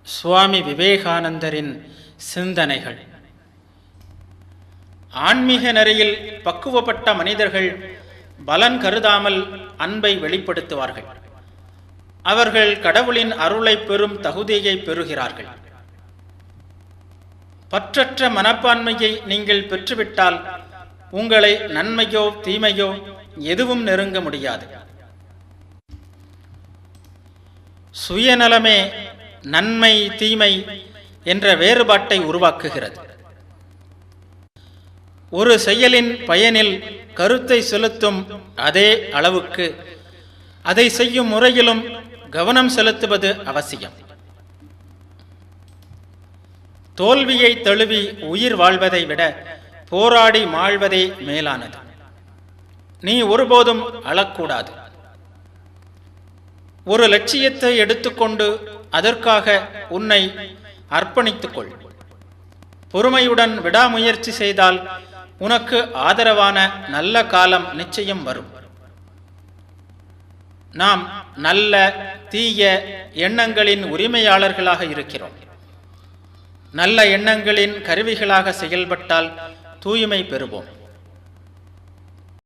சுவாமி விவேகானந்தரின் சிந்தனைகள். ஆன்மீக நெறியில் பக்குவப்பட்ட மனிதர்கள் பலன் கருதாமல் அன்பை வெளிப்படுத்துவார்கள். அவர்கள் கடவுளின் அருளை பெறும் தகுதியை பெறுகிறார்கள். பற்றற்ற மனப்பான்மையை நீங்கள் பெற்றுவிட்டால் உங்களை நன்மையோ தீமையோ எதுவும் நெருங்க முடியாது. சுயநலமே நன்மை தீமை என்ற வேறுபாட்டை உருவாக்குகிறது. ஒரு செயலின் பயனில் கருத்தை செலுத்தும் அதே அளவுக்கு அதை செய்யும் முறையிலும் கவனம் செலுத்துவது அவசியம். தோல்வியை தழுவி உயிர் வாழ்வதை விட போராடி மாழ்வதே மேலானது. நீ ஒருபோதும் அழக்கூடாது. ஒரு லட்சியத்தை எடுத்துக்கொண்டு அதற்காக உன்னை அர்ப்பணித்துக் கொள். பொறுமையுடன் விடாமுயற்சி செய்தால் உனக்கு ஆதரவான நல்ல காலம் நிச்சயம் வரும். நாம் நல்ல தீய எண்ணங்களின் உரிமையாளர்களாக இருக்கிறோம். நல்ல எண்ணங்களின் கருவிகளாக செயல்பட்டால் தூய்மை பெறுவோம்.